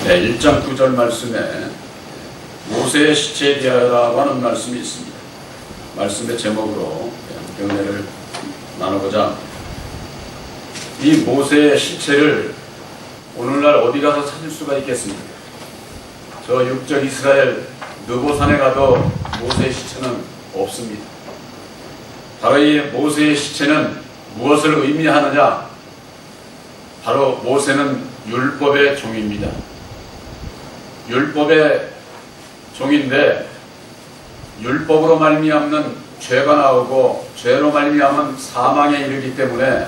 네, 1장 9절 말씀에 모세의 시체에 대하여라고 하는 말씀이 있습니다. 말씀의 제목으로 경례를 나누고자 합니다. 이 모세의 시체를 오늘날 어디 가서 찾을 수가 있겠습니까? 저 육적 이스라엘 느보산에 가도 모세의 시체는 없습니다. 바로 이 모세의 시체는 무엇을 의미하느냐? 바로 모세는 율법의 종입니다. 율법의 종인데 율법으로 말미암는 죄가 나오고 죄로 말미암은 사망에 이르기 때문에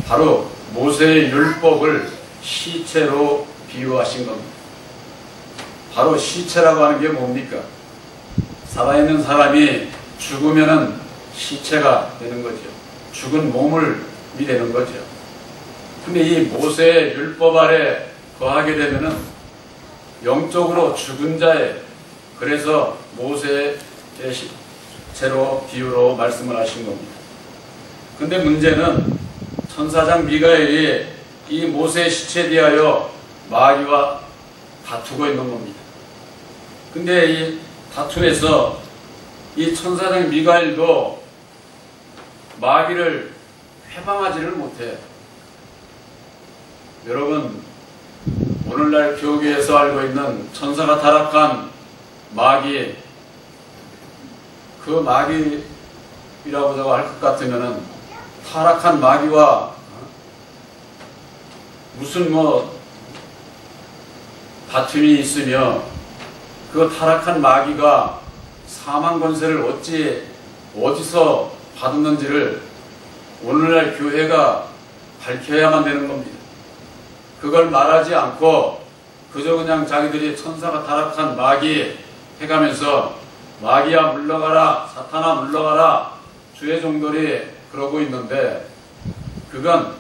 바로 모세의 율법을 시체로 비유하신 겁니다. 바로 시체라고 하는 게 뭡니까? 살아있는 사람이 죽으면은 시체가 되는 거죠. 죽은 몸이 되는 거죠. 근데 이 모세의 율법 아래 거하게 되면은 영적으로 죽은 자에, 그래서 모세의 시체로 비유로 말씀을 하신 겁니다. 근데 문제는 천사장 미가엘이 이 모세의 시체에 대하여 마귀와 다투고 있는 겁니다. 근데 이 다툼에서 이 천사장 미가엘도 마귀를 해방하지를 못해. 여러분, 오늘날 교계에서 알고 있는 천사가 타락한 마귀, 그 마귀라고 할 것 같으면은 타락한 마귀와 무슨 다툼이 있으며 그 타락한 마귀가 사망 권세를 어디서 받았는지를 오늘날 교회가 밝혀야만 되는 겁니다. 그걸 말하지 않고 그저 그냥 자기들이 천사가 타락한 마귀 해가면서 마귀야 물러가라, 사탄아 물러가라, 주의 종들이 그러고 있는데 그건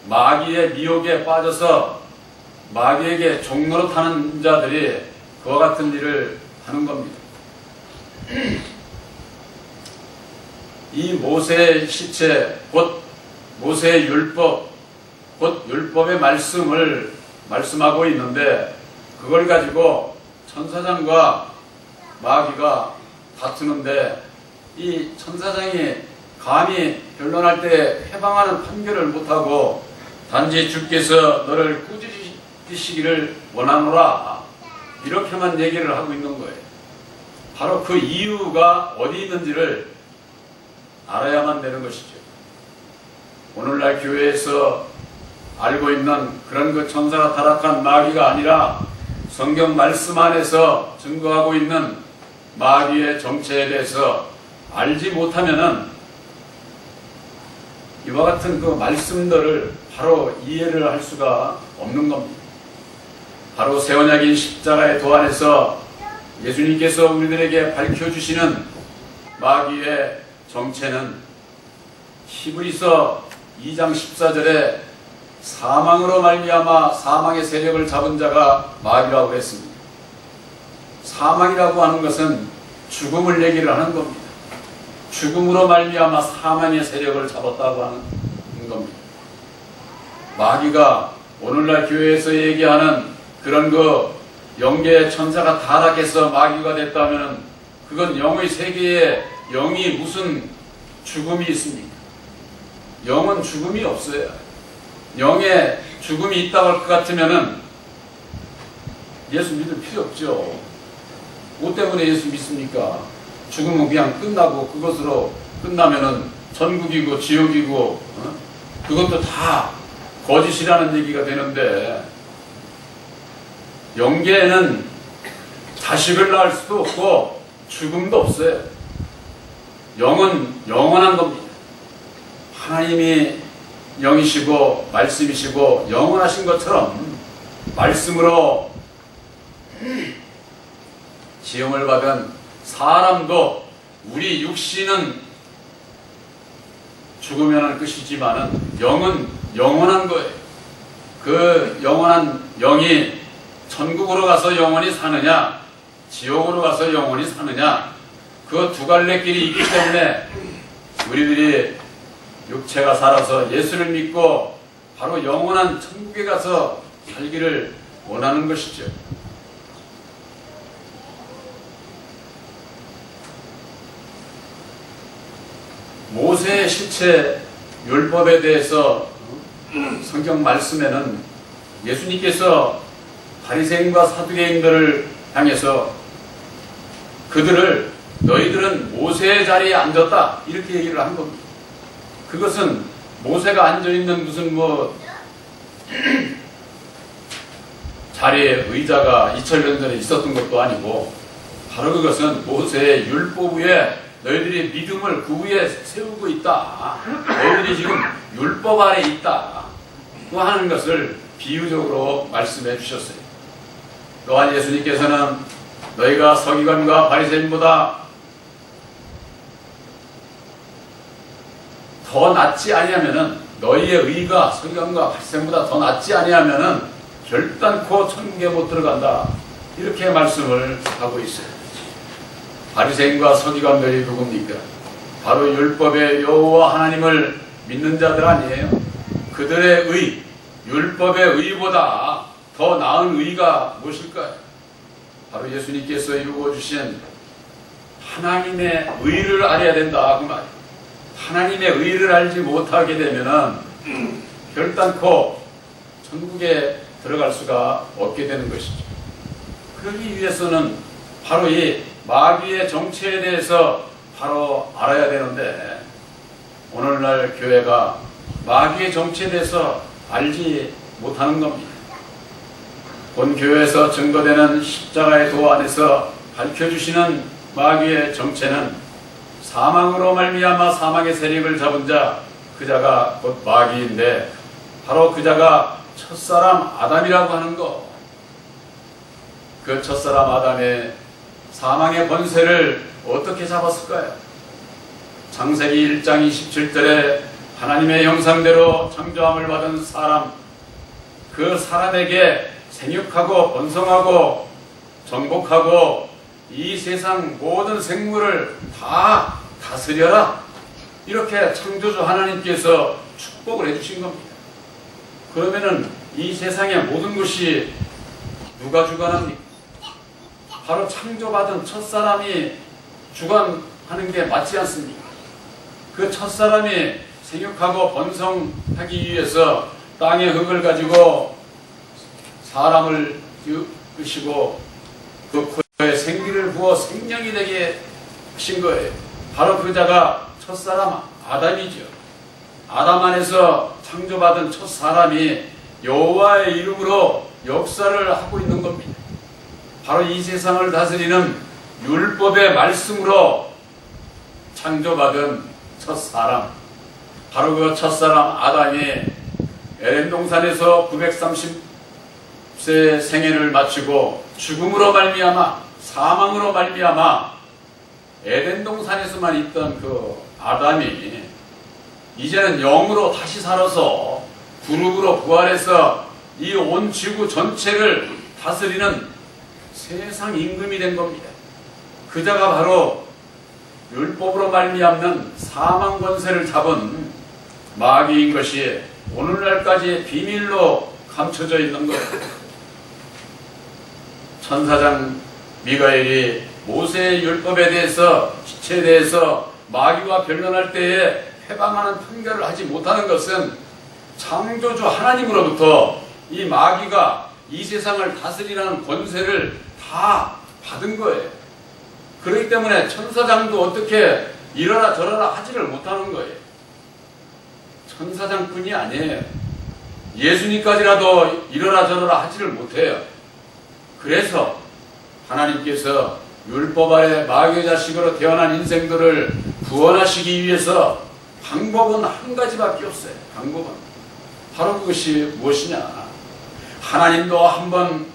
마귀의 미혹에 빠져서 마귀에게 종노릇하는 자들이 그와 같은 일을 하는 겁니다. 이 모세의 시체, 곧 모세의 율법, 곧 율법의 말씀을 말씀하고 있는데 그걸 가지고 천사장과 마귀가 다투는데 이 천사장이 감히 변론할 때 해방하는 판결을 못하고 단지 주께서 너를 꾸짖으시기를 원하노라 이렇게만 얘기를 하고 있는 거예요. 바로 그 이유가 어디 있는지를 알아야만 되는 것이죠. 오늘날 교회에서 알고 있는 그런 그 천사가 타락한 마귀가 아니라 성경 말씀 안에서 증거하고 있는 마귀의 정체에 대해서 알지 못하면은 이와 같은 그 말씀들을 바로 이해를 할 수가 없는 겁니다. 바로 새 언약인 십자가의 도안에서 예수님께서 우리들에게 밝혀주시는 마귀의 정체는 히브리서 2장 14절에 사망으로 말미암아 사망의 세력을 잡은 자가 마귀라고 했습니다. 사망이라고 하는 것은 죽음을 얘기를 하는 겁니다. 죽음으로 말미암아 사망의 세력을 잡았다고 하는 겁니다. 마귀가 오늘날 교회에서 얘기하는 그런 그 영계의 천사가 타락해서 마귀가 됐다면 그건 영의 세계에 영이 무슨 죽음이 있습니까? 영은 죽음이 없어요. 영에 죽음이 있다고 할 것 같으면은 예수 믿을 필요 없죠. 뭐 때문에 예수 믿습니까? 죽음은 그냥 끝나고 그것으로 끝나면은 천국이고 지옥이고 그것도 다 거짓이라는 얘기가 되는데 영계에는 자식을 낳을 수도 없고 죽음도 없어요. 영은 영원한 겁니다. 하나님이 영이시고 말씀이시고 영원하신 것처럼 말씀으로 지음을 받은 사람도 우리 육신은 죽으면 끝이지만은 영은 영원한 거예요. 그 영원한 영이 천국으로 가서 영원히 사느냐 지옥으로 가서 영원히 사느냐 그 두 갈래 길이 있기 때문에 우리들이 육체가 살아서 예수를 믿고 바로 영원한 천국에 가서 살기를 원하는 것이죠. 모세의 실체 율법에 대해서 성경 말씀에는 예수님께서 바리새인과 사두개인들을 향해서 그들을 너희들은 모세의 자리에 앉았다 이렇게 얘기를 한 겁니다. 그것은 모세가 앉아있는 무슨 자리에 의자가 2000년 전에 있었던 것도 아니고 바로 그것은 모세의 율법 위에 너희들이 믿음을 그 위에 세우고 있다. 너희들이 지금 율법 아래 있다. 또 하는 것을 비유적으로 말씀해 주셨어요. 또한 예수님께서는 너희가 서기관과 바리새인보다 더 낫지 아니하면은 너희의 의가 서기관과 바리새인보다 더 낫지 아니하면은 결단코 천국에 못 들어간다. 이렇게 말씀을 하고 있어요. 바리새인과 서기관들이 누굽니까? 바로 율법의 여호와 하나님을 믿는 자들 아니에요? 그들의 의, 율법의 의보다 더 나은 의가 무엇일까요? 바로 예수님께서 이루어 주신 하나님의 의를 알아야 된다 그 말이에요. 하나님의 의를 알지 못하게 되면은 결단코 천국에 들어갈 수가 없게 되는 것이죠. 그러기 위해서는 바로 이 마귀의 정체에 대해서 바로 알아야 되는데 오늘날 교회가 마귀의 정체에 대해서 알지 못하는 겁니다. 본 교회에서 증거되는 십자가의 도 안에서 밝혀주시는 마귀의 정체는 사망으로 말미암아 사망의 세력을 잡은 자, 그 자가 곧 마귀인데 바로 그 자가 첫사람 아담이라고 하는 것. 그 첫사람 아담의 사망의 권세를 어떻게 잡았을까요? 창세기 1장 27절에 하나님의 형상대로 창조함을 받은 사람, 그 사람에게 생육하고 번성하고 정복하고 이 세상 모든 생물을 다 다스려라. 이렇게 창조주 하나님께서 축복을 해주신 겁니다. 그러면은 이 세상의 모든 것이 누가 주관합니까? 바로 창조받은 첫사람이 주관하는 게 맞지 않습니까? 그 첫사람이 생육하고 번성하기 위해서 땅의 흙을 가지고 사람을 으시고 그 코에 생기를 부어 생명이 되게 하신 거예요. 바로 그 자가 첫사람 아담이죠. 아담 안에서 창조받은 첫사람이 여호와의 이름으로 역사를 하고 있는 겁니다. 바로 이 세상을 다스리는 율법의 말씀으로 창조받은 첫사람, 바로 그 첫사람 아담이 에덴 동산에서 930세 생애를 마치고 죽음으로 말미암아 사망으로 말미암아 에덴 동산에서만 있던 그 아담이 이제는 영으로 다시 살아서 구름으로 부활해서 이 온 지구 전체를 다스리는 세상 임금이 된 겁니다. 그 자가 바로 율법으로 말미암는 사망 권세를 잡은 마귀인 것이 오늘날까지 비밀로 감춰져 있는 거예요. 천사장 미가엘이 모세의 율법에 대해서 지체에 대해서 마귀와 변론할 때에 해방하는 판결을 하지 못하는 것은 창조주 하나님으로부터 이 마귀가 이 세상을 다스리라는 권세를 다 받은 거예요. 그렇기 때문에 천사장도 어떻게 이러라 저러라 하지를 못하는 거예요. 천사장뿐이 아니에요. 예수님까지라도 이러라 저러라 하지를 못해요. 그래서 하나님께서 율법 아래 마귀의 자식으로 태어난 인생들을 구원하시기 위해서 방법은 한 가지밖에 없어요. 방법은 바로 그것이 무엇이냐? 하나님도 한번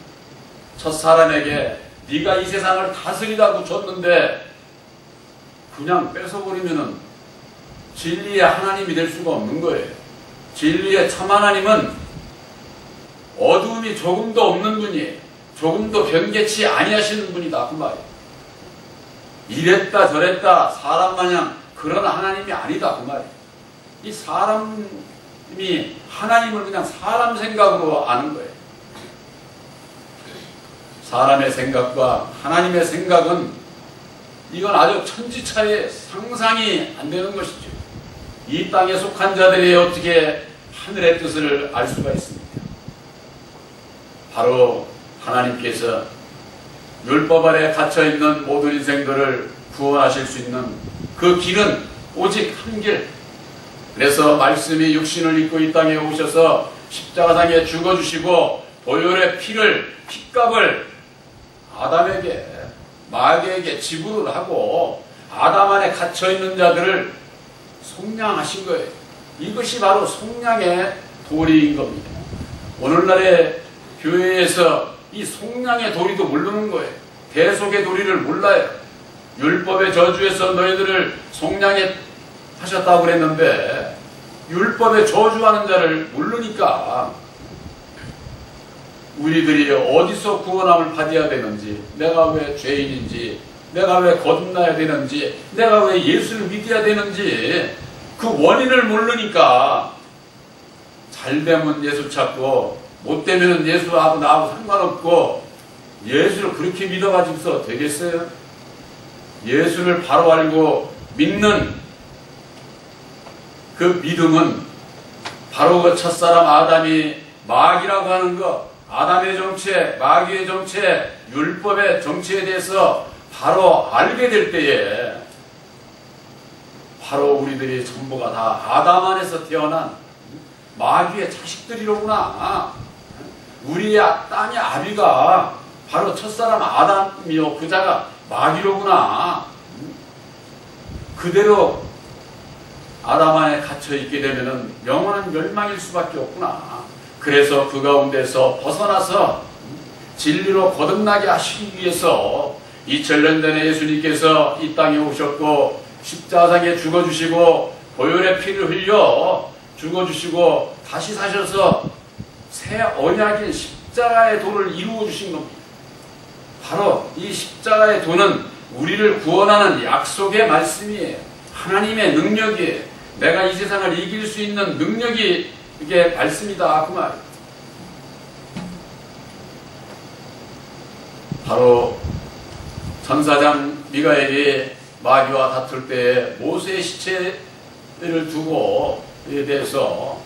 첫사람에게 네가 이 세상을 다스리라고 줬는데 그냥 뺏어버리면은 진리의 하나님이 될 수가 없는 거예요. 진리의 참 하나님은 어두움이 조금도 없는 분이에요. 조금도 변개치 아니하시는 분이다 그 말이에요. 이랬다 저랬다 사람 마냥 그런 하나님이 아니다 그 말이에요. 이 사람이 하나님을 그냥 사람 생각으로 아는 거예요. 사람의 생각과 하나님의 생각은 이건 아주 천지차이에 상상이 안 되는 것이죠. 이 땅에 속한 자들이 어떻게 하늘의 뜻을 알 수가 있습니까? 바로 하나님께서 율법 아래 갇혀있는 모든 인생들을 구원하실 수 있는 그 길은 오직 한 길. 그래서 말씀이 육신을 입고 이 땅에 오셔서 십자가상에 죽어주시고 보혈의 핏값을 아담에게, 마귀에게 지불을 하고 아담 안에 갇혀있는 자들을 속량하신 거예요. 이것이 바로 속량의 도리인 겁니다. 오늘날의 교회에서 이 속량의 도리도 모르는 거예요. 대속의 도리를 몰라요. 율법의 저주에서 너희들을 속량해 하셨다고 그랬는데 율법의 저주하는 자를 모르니까 우리들이 어디서 구원함을 받아야 되는지, 내가 왜 죄인인지, 내가 왜 거듭나야 되는지, 내가 왜 예수를 믿어야 되는지 그 원인을 모르니까 잘되면 예수 찾고 못되면 예수하고 나하고 상관없고 예수를 그렇게 믿어가지고서 되겠어요? 예수를 바로 알고 믿는 그 믿음은 바로 그 첫사람 아담이 마귀라고 하는 것, 아담의 정체, 마귀의 정체, 율법의 정체에 대해서 바로 알게 될 때에 바로 우리들이 전부가 다 아담 안에서 태어난 마귀의 자식들이로구나. 우리의 땅의 아비가 바로 첫사람 아담이요 그 자가 마귀로구나. 그대로 아담 안에 갇혀있게 되면 영원한 멸망일 수밖에 없구나. 그래서 그 가운데서 벗어나서 진리로 거듭나게 하시기 위해서 2000년 전에 예수님께서 이 땅에 오셨고 십자가상에 죽어주시고 보혈의 피를 흘려 죽어주시고 다시 사셔서 새 언약인 십자가의 도를 이루어주신 겁니다. 바로 이 십자가의 도는 우리를 구원하는 약속의 말씀이에요. 하나님의 능력이에요. 내가 이 세상을 이길 수 있는 능력이 이게 말씀이다 그 말. 바로 천사장 미가엘이 마귀와 다툴 때에 모세의 시체를 두고에 대해서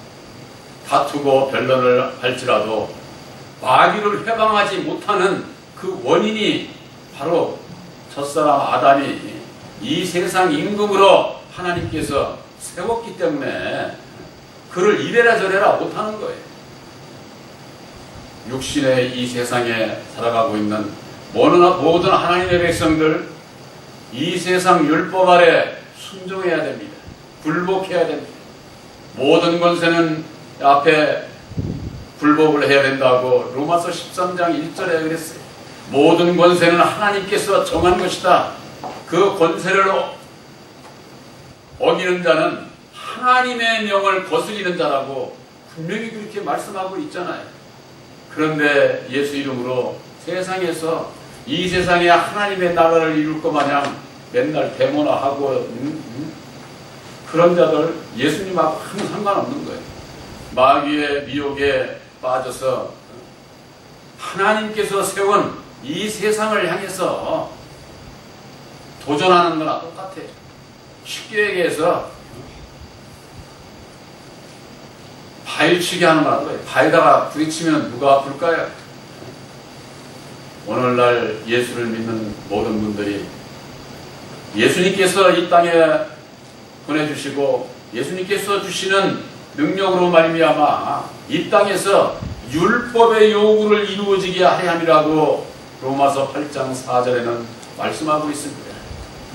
다투고 변론을 할지라도 마귀를 해방하지 못하는 그 원인이 바로 첫사람 아담이 이 세상 임금으로 하나님께서 세웠기 때문에 그를 이래라 저래라 못하는 거예요. 육신의 이 세상에 살아가고 있는 모든 하나님의 백성들, 이 세상 율법 아래 순종해야 됩니다. 굴복해야 됩니다. 모든 권세는 앞에 굴복을 해야 된다고 로마서 13장 1절에 그랬어요. 모든 권세는 하나님께서 정한 것이다. 그 권세를 어기는 자는 하나님의 명을 거스리는 자라고 분명히 그렇게 말씀하고 있잖아요. 그런데 예수 이름으로 세상에서 이 세상에 하나님의 나라를 이룰 것 마냥 맨날 데모나하고 그런 자들 예수님하고 아무 상관없는 거예요. 마귀의 미혹에 빠져서 하나님께서 세운 이 세상을 향해서 도전하는 거나 똑같아요. 쉽게 얘기해서 바위치기 하는 거라는 거예요. 바위다가 부딪히면 누가 아플까요? 오늘날 예수를 믿는 모든 분들이 예수님께서 이 땅에 보내주시고 예수님께서 주시는 능력으로 말미암아 이 땅에서 율법의 요구를 이루어지게 하려 함이라고 로마서 8장 4절에는 말씀하고 있습니다.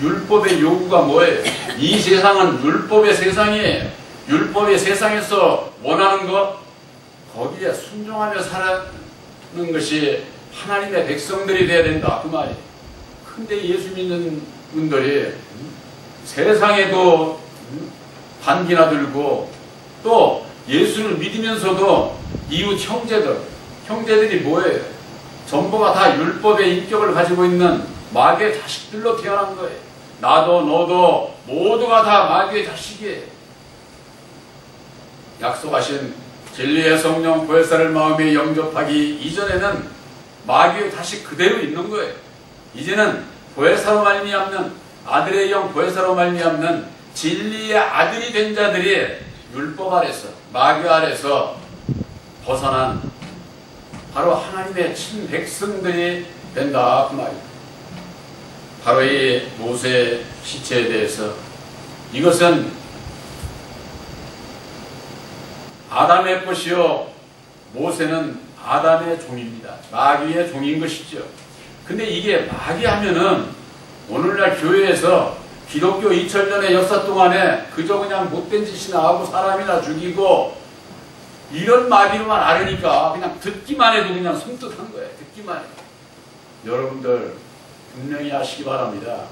율법의 요구가 뭐예요? 이 세상은 율법의 세상이에요. 율법의 세상에서 원하는 것, 거기에 순종하며 살아가는 것이 하나님의 백성들이 되어야 된다 그 말이에요. 근데 예수 믿는 분들이 세상에도 반기나 들고 또 예수를 믿으면서도 이웃 형제들이 뭐예요? 전부가 다 율법의 인격을 가지고 있는 마귀의 자식들로 태어난 거예요. 나도 너도 모두가 다 마귀의 자식이에요. 약속하신 진리의 성령 보혜사를 마음에 영접하기 이전에는 마귀가 다시 그대로 있는 거예요. 이제는 보혜사로 말미암는 아들의 영 보혜사로 말미암는 진리의 아들이 된 자들이 율법 아래서 마귀 아래서 벗어난 바로 하나님의 친백성들이 된다 그 말이에요. 바로 이 모세의 시체에 대해서 이것은 아담의 것이요 모세는 아담의 종입니다. 마귀의 종인 것이죠. 근데 이게 마귀 하면은 오늘날 교회에서 기독교 2000년의 역사 동안에 그저 그냥 못된 짓이나 하고 사람이나 죽이고 이런 마귀로만 알으니까 그냥 듣기만 해도 그냥 섬뜩한 거예요. 듣기만 해도. 여러분들 분명히 아시기 바랍니다.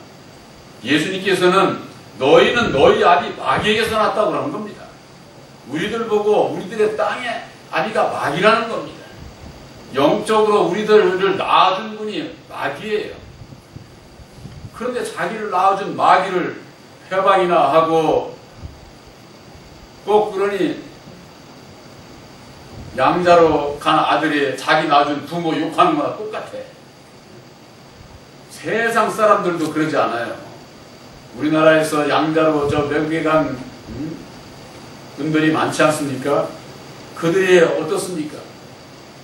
예수님께서는 너희는 너희 아비 마귀에게서 났다고 그러는 겁니다. 우리들 보고 우리들의 땅의 아비가 마귀라는 겁니다. 영적으로 우리들을 낳아준 분이 마귀예요. 그런데 자기를 낳아준 마귀를 회방이나 하고 꼭 그러니 양자로 간 아들이 자기 낳아준 부모 욕하는 거나 똑같아. 세상 사람들도 그러지 않아요. 우리나라에서 양자로 저 외국에 간 분들이 많지 않습니까? 그들이 어떻습니까?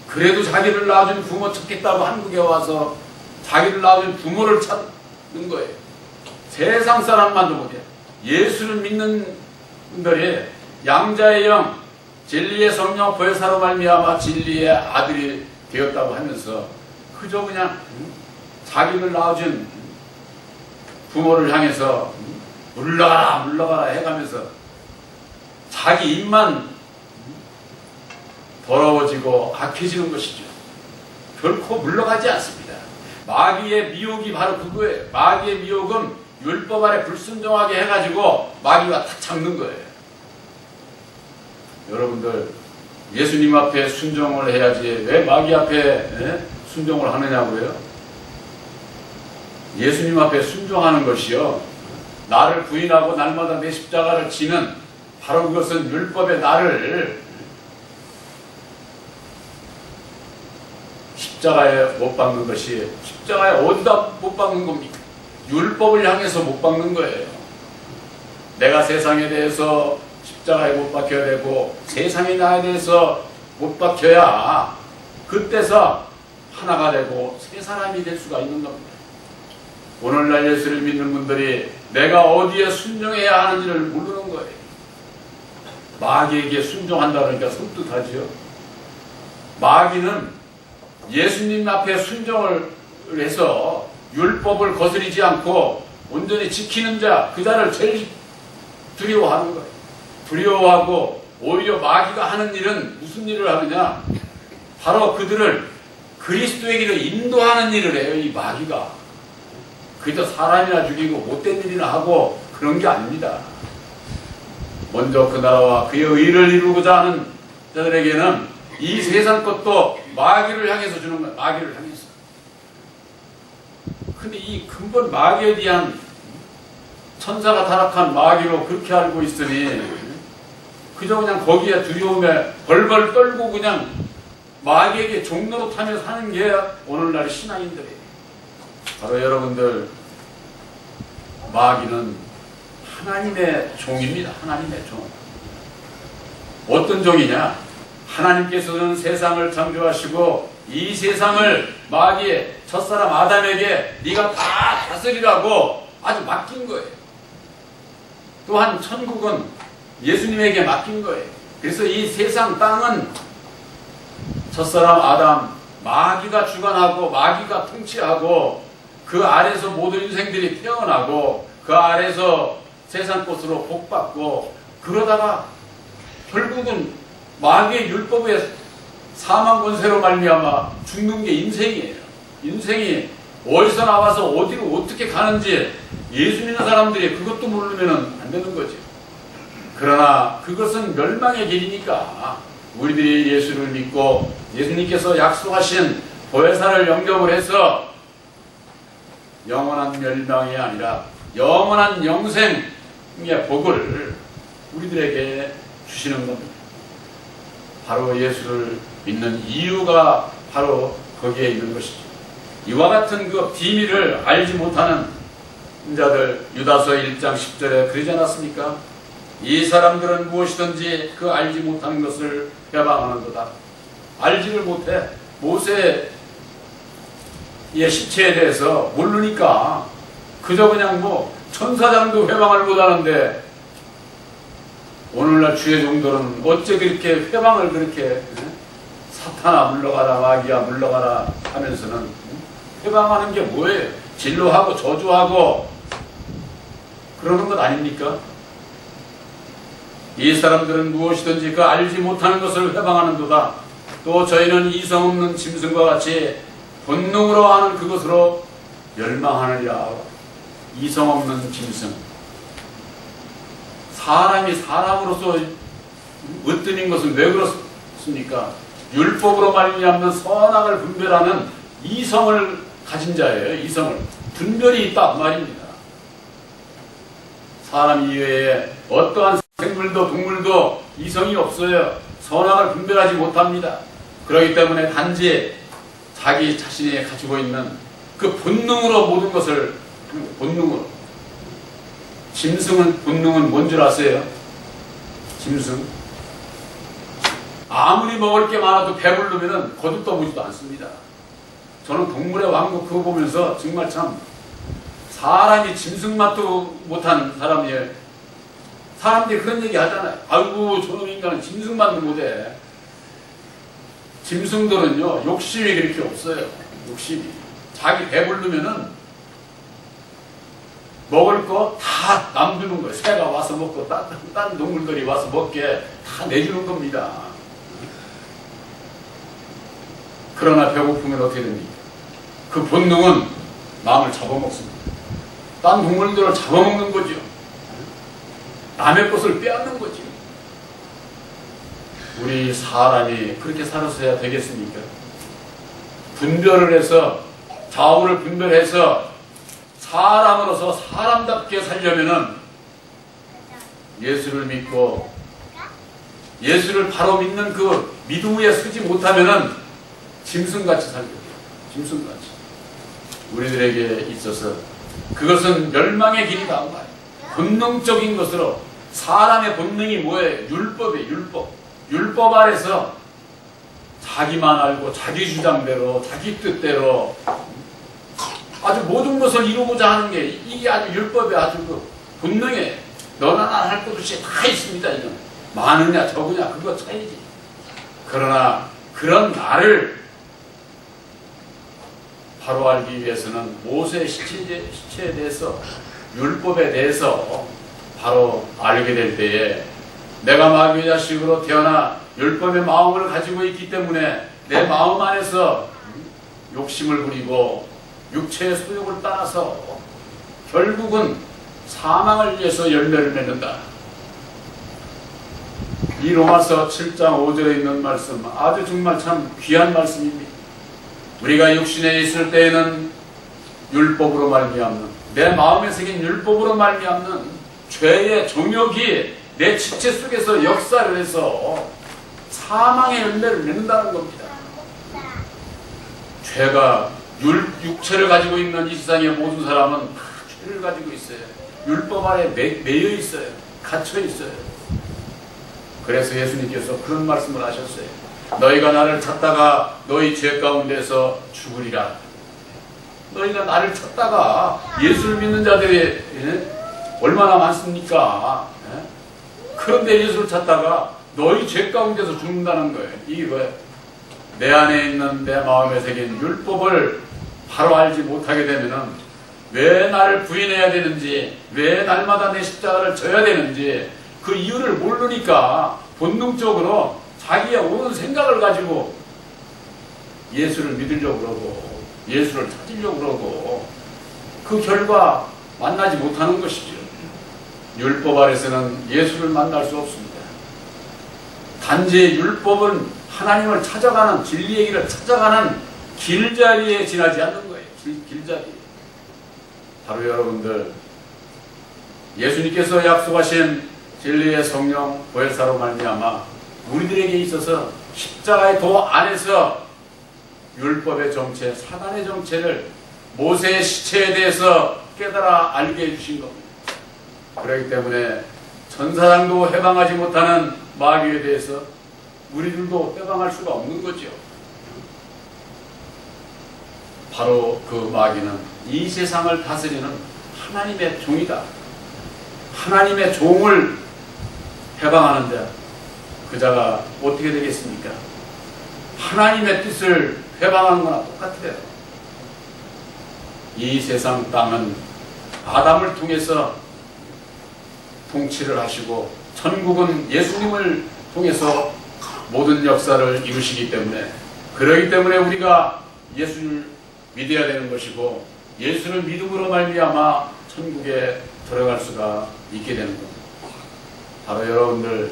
그래도 자기를 낳아준 부모 찾겠다고 한국에 와서 자기를 낳아준 부모를 찾는 거예요. 세상 사람만도 못해요. 예수를 믿는 분들이 양자의 영, 진리의 성령 보혜사로 말미암아 진리의 아들이 되었다고 하면서 그저 그냥 자기를 낳아준 부모를 향해서 물러가라 물러가라 해가면서 자기 입만 더러워지고 악해지는 것이죠. 결코 물러가지 않습니다. 마귀의 미혹이 바로 그거예요. 마귀의 미혹은 율법 아래 불순종하게 해가지고 마귀가 탁 잡는 거예요. 여러분들 예수님 앞에 순종을 해야지 왜 마귀 앞에 순종을 하느냐고요? 예수님 앞에 순종하는 것이요 나를 부인하고 날마다 내 십자가를 지는 바로 그것은 율법의 나를 십자가에 못 박는 것이 십자가에 어디다 못 박는 겁니까? 율법을 향해서 못 박는 거예요. 내가 세상에 대해서 십자가에 못 박혀야 되고 세상이 나에 대해서 못 박혀야 그때서 하나가 되고 새 사람이 될 수가 있는 겁니다. 오늘날 예수를 믿는 분들이 내가 어디에 순종해야 하는지를 모르는 거예요. 마귀에게 순종한다 그러니까 섬뜩하지요. 마귀는 예수님 앞에 순종을 해서 율법을 거스리지 않고 온전히 지키는 자, 그 자를 제일 두려워하는 거예요. 두려워하고 오히려 마귀가 하는 일은 무슨 일을 하느냐? 바로 그들을 그리스도에게로 인도하는 일을 해요. 이 마귀가. 그저 사람이나 죽이고 못된 일이나 하고 그런 게 아닙니다. 먼저 그 나라와 그의 의를 이루고자 하는 자들에게는 이 세상 것도 마귀를 향해서 주는 거예요. 마귀를 향해서. 근데 이 근본 마귀에 대한 천사가 타락한 마귀로 그렇게 알고 있으니 그저 그냥 거기에 두려움에 벌벌 떨고 그냥 마귀에게 종로로 타며 사는 게 오늘날의 신앙인들이에요. 바로 여러분들 마귀는 하나님의 종입니다. 하나님의 종. 어떤 종이냐? 하나님께서는 세상을 창조하시고 이 세상을 마귀의 첫사람 아담에게 네가 다 다스리라고 아주 맡긴 거예요. 또한 천국은 예수님에게 맡긴 거예요. 그래서 이 세상 땅은 첫사람 아담 마귀가 주관하고 마귀가 통치하고 그 아래서 모든 인생들이 태어나고 그 아래서 세상 것으로 복받고 그러다가 결국은 마귀의 율법의 사망 권세로 말미암아 죽는 게 인생이에요. 인생이 어디서 나와서 어디로 어떻게 가는지 예수 믿는 사람들이 그것도 모르면 안 되는 거죠. 그러나 그것은 멸망의 길이니까 우리들이 예수를 믿고 예수님께서 약속하신 보혜사를 영접을 해서 영원한 멸망이 아니라 영원한 영생의 복을 우리들에게 주시는 겁니다. 바로 예수를 믿는 이유가 바로 거기에 있는 것이죠. 이와 같은 그 비밀을 알지 못하는 자들, 유다서 1장 10절에 그러지 않았습니까? 이 사람들은 무엇이든지 그 알지 못하는 것을 해방하는도다. 알지를 못해. 모세의 시체에 대해서 모르니까 그저 그냥 뭐 천사장도 회방을 못하는데 오늘날 주의 종들은 어째 그렇게 회방을 그렇게 사탄아 물러가라 마귀야 물러가라 하면서는 회방하는 게 뭐예요? 진로하고 저주하고 그러는 것 아닙니까? 이 사람들은 무엇이든지 그 알지 못하는 것을 회방하는도다. 또 저희는 이성 없는 짐승과 같이 본능으로 하는 그것으로 멸망하느니라. 이성 없는 짐승. 사람이 사람으로서 으뜸인 것은 왜 그렇습니까? 율법으로 말미암는 선악을 분별하는 이성을 가진 자예요. 이성을. 분별이 있다 말입니다. 사람 이외에 어떠한 생물도 동물도 이성이 없어요. 선악을 분별하지 못합니다. 그렇기 때문에 단지 자기 자신이 가지고 있는 그 본능으로 모든 것을 본능으로. 짐승은 본능은 뭔 줄 아세요? 짐승. 아무리 먹을 게 많아도 배부르면 거듭떠보지도 않습니다. 저는 동물의 왕국 그거 보면서 정말 참 사람이 짐승 맛도 못한 사람이에요. 사람들이 그런 얘기 하잖아요. 아이고 저놈 인간은 짐승 맛도 못해. 짐승들은요 욕심이 그렇게 없어요. 욕심이. 자기 배부르면은 먹을 거 다 남주는 거예요. 새가 와서 먹고 딴 동물들이 와서 먹게 다 내주는 겁니다. 그러나 배고프면 어떻게 됩니까? 그 본능은 마음을 잡아먹습니다. 딴 동물들을 잡아먹는 거죠. 남의 것을 빼앗는 거죠. 우리 사람이 그렇게 살았어야 되겠습니까? 분별을 해서 좌우를 분별해서 사람으로서 사람답게 살려면은 예수를 믿고 예수를 바로 믿는 그 믿음 위에 서지 못하면은 짐승같이 살게 돼요. 짐승같이. 우리들에게 있어서 그것은 멸망의 길이다. 본능적인 것으로 사람의 본능이 뭐예요? 율법이에요. 율법. 율법 아래서 자기만 알고 자기 주장대로 자기 뜻대로 아주 모든 것을 이루고자 하는 게 이게 아주 율법의 아주 그 본능에 너나 나나 할 것 없이 다 있습니다. 이건 많으냐 적으냐 그거 차이지. 그러나 그런 나를 바로 알기 위해서는 모세의 시체에 대해서 율법에 대해서 바로 알게 될 때에 내가 마귀의 자식으로 태어나 율법의 마음을 가지고 있기 때문에 내 마음 안에서 욕심을 부리고 육체의 소욕을 따라서 결국은 사망을 위해서 열매를 맺는다. 이 로마서 7장 5절에 있는 말씀 아주 정말 참 귀한 말씀입니다. 우리가 육신에 있을 때에는 율법으로 말미암는 내 마음에 새긴 율법으로 말미암는 죄의 정욕이 내 지체 속에서 역사를 해서 사망의 열매를 맺는다는 겁니다. 죄가 육체를 가지고 있는 이 세상의 모든 사람은 다 죄를 가지고 있어요. 율법 아래 매여 있어요. 갇혀 있어요. 그래서 예수님께서 그런 말씀을 하셨어요. 너희가 나를 찾다가 너희 죄 가운데서 죽으리라. 너희가 나를 찾다가 예수를 믿는 자들이 얼마나 많습니까? 그런데 예수를 찾다가 너희 죄 가운데서 죽는다는 거예요. 이게 뭐예요? 내 안에 있는 내 마음에 새긴 율법을 바로 알지 못하게 되면은 왜 나를 부인해야 되는지, 왜 날마다 내 십자가를 져야 되는지 그 이유를 모르니까 본능적으로 자기의 옳은 생각을 가지고 예수를 믿으려고 그러고 예수를 찾으려고 그러고 그 결과 만나지 못하는 것이죠. 율법 아래서는 예수를 만날 수 없습니다. 단지 율법은 하나님을 찾아가는 진리의 길을 찾아가는 길자리에 지나지 않는 거예요. 길자리. 바로 여러분들 예수님께서 약속하신 진리의 성령 보혜사로 말미암아 우리들에게 있어서 십자가의 도 안에서 율법의 정체, 사단의 정체를 모세의 시체에 대해서 깨달아 알게 해주신 겁니다. 그렇기 때문에 천사장도 해방하지 못하는 마귀에 대해서 우리들도 해방할 수가 없는 거죠. 바로 그 마귀는 이 세상을 다스리는 하나님의 종이다. 하나님의 종을 해방하는데 그자가 어떻게 되겠습니까? 하나님의 뜻을 해방하는 거나 똑같아요. 이 세상 땅은 아담을 통해서 통치를 하시고 천국은 예수님을 통해서 모든 역사를 이루시기 때문에, 그러기 때문에 우리가 예수를 믿어야 되는 것이고 예수를 믿음으로 말미암아 천국에 들어갈 수가 있게 되는 겁니다. 바로 여러분들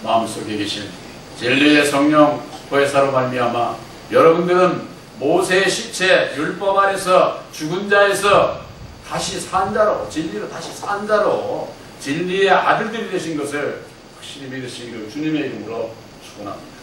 마음속에 계신 진리의 성령 보혜사로 말미암아 여러분들은 모세의 시체 율법 아래서 죽은 자에서 다시 산 자로, 진리로 다시 산 자로 진리의 아들들이 되신 것을 확실히 믿으시기를 주님의 이름으로 축원합니다.